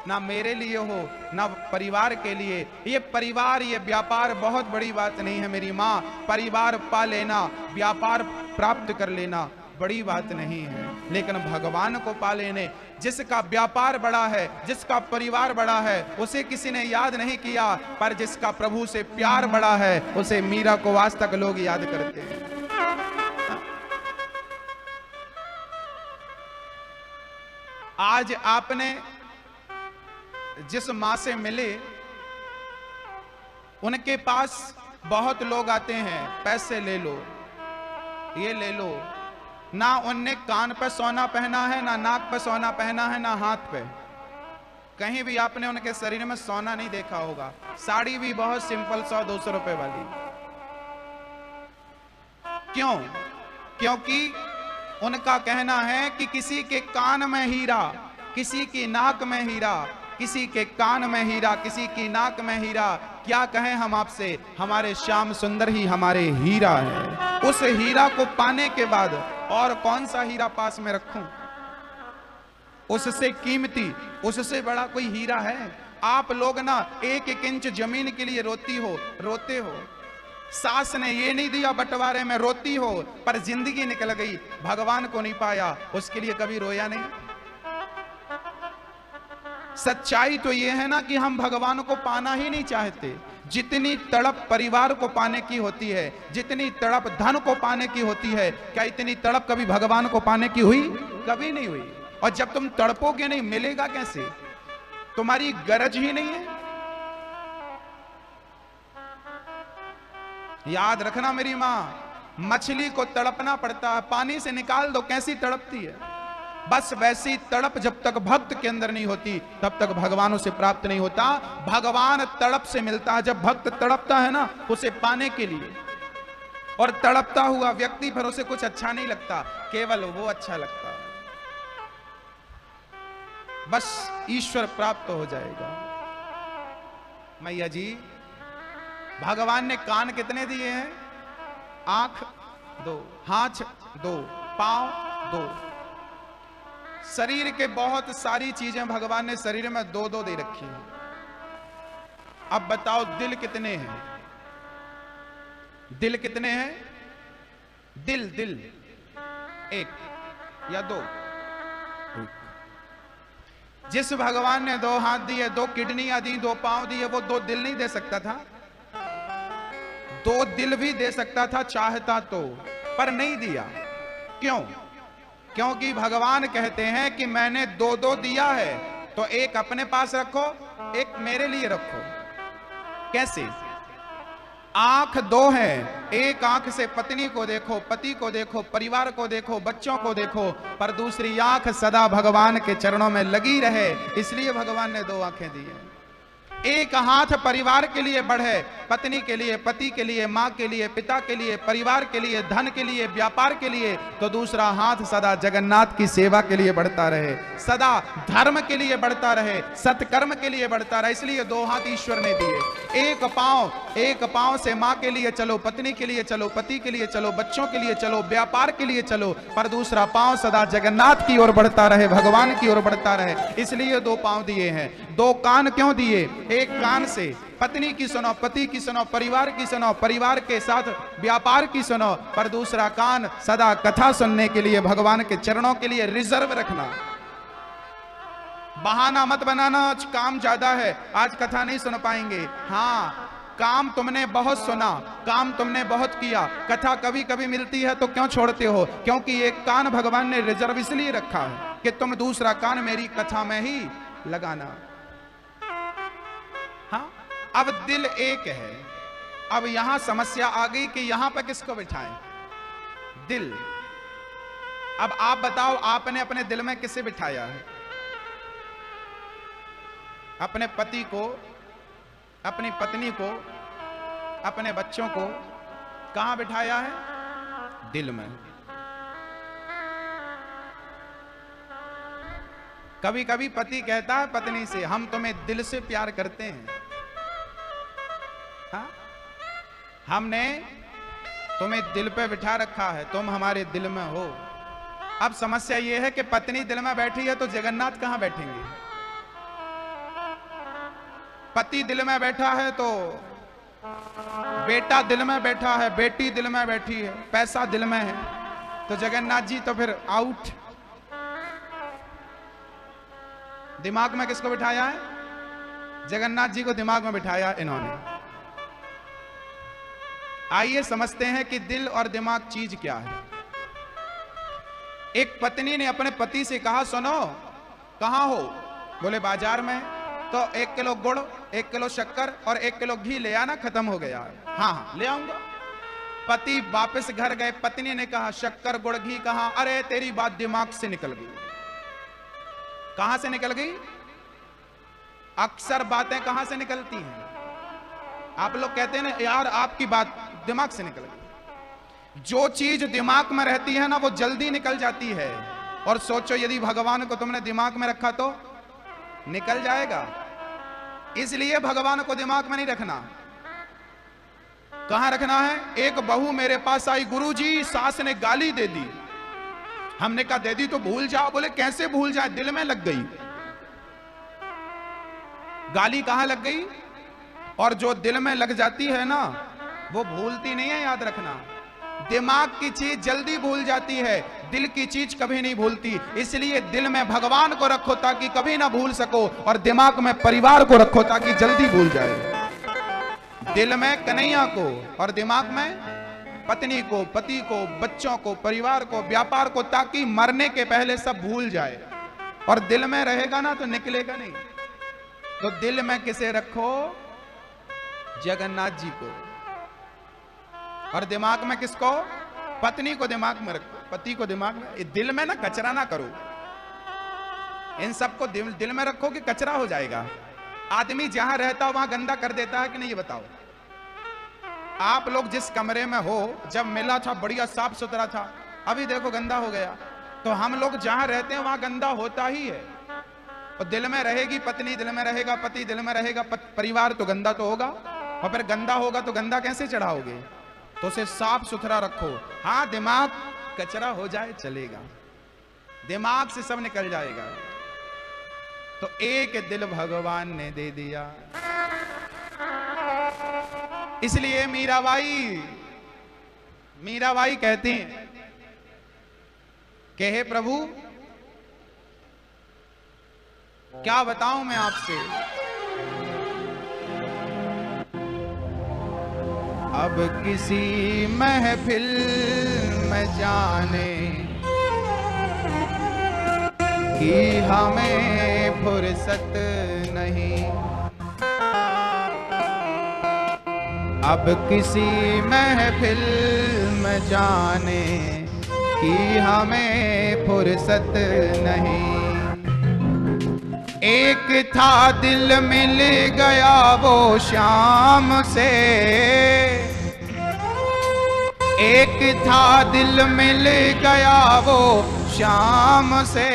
ना मेरे लिए हो, ना परिवार के लिए। ये परिवार, ये व्यापार बहुत बड़ी बात नहीं है मेरी माँ। परिवार पा लेना, व्यापार प्राप्त कर लेना बड़ी बात नहीं है, लेकिन भगवान को पा लेने, जिसका व्यापार बड़ा है, जिसका परिवार बड़ा है, उसे किसी ने याद नहीं किया, पर जिसका प्रभु से प्यार बड़ा है उसे मीरा को आज तक लोग याद करते हैं। आज आपने जिस मां से मिले, उनके पास बहुत लोग आते हैं, पैसे ले लो, ये ले लो। ना उनने कान पे सोना पहना है, ना नाक पे सोना पहना है, ना हाथ पे। कहीं भी आपने उनके शरीर में सोना नहीं देखा होगा। साड़ी भी बहुत सिंपल 100-200 रुपए वाली। क्यों? क्योंकि उनका कहना है कि किसी के कान में हीरा, किसी की नाक में हीरा, किसी के कान में हीरा, किसी की नाक में हीरा। क्या कहें हम आपसे, हमारे श्याम सुंदर ही हमारे हीरा है। उस हीरा को पाने के बाद और कौन सा हीरा पास में रखूं? उससे कीमती, उससे बड़ा कोई हीरा है? आप लोग ना एक एक इंच जमीन के लिए रोते हो। सास ने ये नहीं दिया बंटवारे में, रोती हो, पर जिंदगी निकल गई, भगवान को नहीं पाया, उसके लिए कभी रोया नहीं। सच्चाई तो ये है ना कि हम भगवान को पाना ही नहीं चाहते। जितनी तड़प परिवार को पाने की होती है, जितनी तड़प धन को पाने की होती है, क्या इतनी तड़प कभी भगवान को पाने की हुई? कभी नहीं हुई। और जब तुम तड़पोगे नहीं, मिलेगा कैसे? तुम्हारी गरज ही नहीं है। याद रखना मेरी मां, मछली को तड़पना पड़ता है, पानी से निकाल दो कैसी तड़पती है। बस वैसी तड़प जब तक भक्त के अंदर नहीं होती, तब तक भगवान उसे प्राप्त नहीं होता। भगवान तड़प से मिलता है। जब भक्त तड़पता है ना उसे पाने के लिए, और तड़पता हुआ व्यक्ति फिर उसे कुछ अच्छा नहीं लगता, केवल वो अच्छा लगता है। बस ईश्वर प्राप्त हो जाएगा। मैया जी, भगवान ने कान कितने दिए हैं? आंख 2, हाथ 2, पांव 2। शरीर के बहुत सारी चीजें भगवान ने शरीर में 2-2 दे रखी हैं। अब बताओ दिल कितने हैं? दिल कितने हैं? दिल 1 या 2? जिस भगवान ने 2 हाथ दिए, 2 किडनियां दी, 2 पांव दिए, वो 2 दिल नहीं दे सकता था? 2 दिल भी दे सकता था चाहता तो, पर नहीं दिया। क्यों? क्योंकि भगवान कहते हैं कि मैंने 2-2 दिया है, तो एक अपने पास रखो, एक मेरे लिए रखो। कैसे? आंख 2 है, एक आंख से पत्नी को देखो, पति को देखो, परिवार को देखो, बच्चों को देखो, पर दूसरी आंख सदा भगवान के चरणों में लगी रहे, इसलिए भगवान ने 2 आंखें दी हैं। एक हाथ परिवार के लिए बढ़े, पत्नी के लिए, पति के लिए, माँ के लिए, पिता के लिए, परिवार के लिए, धन के लिए, व्यापार के लिए, तो दूसरा हाथ सदा जगन्नाथ की सेवा के लिए बढ़ता रहे, सदा धर्म के लिए बढ़ता रहे, सत्कर्म के लिए बढ़ता रहे। इसलिए 2 हाथ ईश्वर ने दिए। एक पांव से माँ के लिए चलो, पत्नी के लिए चलो, पति के लिए चलो, बच्चों के लिए चलो, व्यापार के लिए चलो, पर दूसरा पांव सदा जगन्नाथ की ओर बढ़ता रहे, भगवान की ओर बढ़ता रहे। इसलिए 2 पांव दिए हैं। 2 कान क्यों दिए? एक कान से पत्नी की सुनो, पति की सुनो, परिवार की सुनो, परिवार के साथ व्यापार की सुनो, पर दूसरा कान सदा कथा सुनने के लिए, भगवान के चरणों के लिए रिजर्व रखना। बहाना मत बनाना, आज काम ज्यादा है, आज कथा नहीं सुन पाएंगे। हाँ, काम तुमने बहुत सुना, काम तुमने बहुत किया, कथा कभी कभी मिलती है तो क्यों छोड़ते हो? क्योंकि एक कान भगवान ने रिजर्व इसलिए रखा है कि तुम दूसरा कान मेरी कथा में ही लगाना। हाँ, अब दिल एक है। अब यहां समस्या आ गई कि यहां पर किसको बिठाएं? दिल। अब आप बताओ, आपने अपने दिल में किसे बिठाया है? अपने पति को, अपनी पत्नी को, अपने बच्चों को कहां बिठाया है? दिल में। कभी कभी पति कहता है पत्नी से, हम तुम्हें दिल से प्यार करते हैं। हाँ? हमने तुम्हें दिल पे बिठा रखा है, तुम हमारे दिल में हो। अब समस्या यह है कि पत्नी दिल में बैठी है तो जगन्नाथ कहां बैठेंगे? पति दिल में बैठा है तो बेटा दिल में बैठा है, बेटी दिल में बैठी है, पैसा दिल में है, तो जगन्नाथ जी तो फिर आउट। दिमाग में किसको बिठाया है? जगन्नाथ जी को दिमाग में बिठाया इन्होंने। आइए समझते हैं कि दिल और दिमाग चीज क्या है। एक पत्नी ने अपने पति से कहा, सुनो कहां हो? बोले बाजार में। तो 1 किलो गुड़, 1 किलो शक्कर और 1 किलो घी ले आना, खत्म हो गया। हाँ हाँ ले आऊंगा। पति वापस घर गए, पत्नी ने कहा शक्कर गुड़ घी कहां? अरे तेरी बात दिमाग से निकल गई। कहां से निकल गई? अक्सर बातें कहां से निकलती हैं? आप लोग कहते हैं ना यार आपकी बात दिमाग से निकल गई। जो चीज दिमाग में रहती है ना वो जल्दी निकल जाती है। और सोचो यदि भगवान को तुमने दिमाग में रखा तो निकल जाएगा। इसलिए भगवान को दिमाग में नहीं रखना। कहां रखना है? एक बहू मेरे पास आई, गुरुजी सास ने गाली दे दी। हमने कहा दे दी तो भूल जाओ। बोले कैसे भूल जाए, दिल में लग गई। गाली कहां लग गई? और जो दिल में लग जाती है ना, वो भूलती नहीं है, याद रखना। दिमाग की चीज जल्दी भूल जाती है, दिल की चीज कभी नहीं भूलती। इसलिए दिल में भगवान को रखो ताकि कभी ना भूल सको, और दिमाग में परिवार को रखो ताकि जल्दी भूल जाए। दिल में कन्हैया को और दिमाग में पत्नी को, पति को, बच्चों को, परिवार को, व्यापार को, ताकि मरने के पहले सब भूल जाए। और दिल में रहेगा ना तो निकलेगा नहीं। तो दिल में किसे रखो? जगन्नाथ जी को। और दिमाग में किसको? पत्नी को दिमाग में रखो, पति को दिमाग में। दिल में ना कचरा ना करो। इन सबको दिल में रखो कि कचरा हो जाएगा। आदमी जहां रहता हो वहां गंदा कर देता है कि नहीं, ये बताओ। आप लोग जिस कमरे में हो, जब मिला था बढ़िया साफ सुथरा था, अभी देखो गंदा हो गया। तो हम लोग जहां रहते हैं वहां गंदा होता ही है। और दिल में रहेगी पत्नी, दिल में रहेगा पति, दिल में रहेगा परिवार, तो गंदा तो होगा। और फिर गंदा होगा तो गंदा कैसे चढ़ाओगे? तो उसे साफ सुथरा रखो। हाँ, दिमाग कचरा हो जाए चलेगा, दिमाग से सब निकल जाएगा। तो एक दिल भगवान ने दे दिया। इसलिए मीराबाई कहती हैं कि हे प्रभु, क्या बताऊं मैं आपसे। अब किसी महफिल में जाने की हमें फुर्सत नहीं। अब किसी महफिल में जाने की हमें फुर्सत नहीं। एक था दिल मिल गया वो शाम से, एक था दिल मिल गया वो शाम से।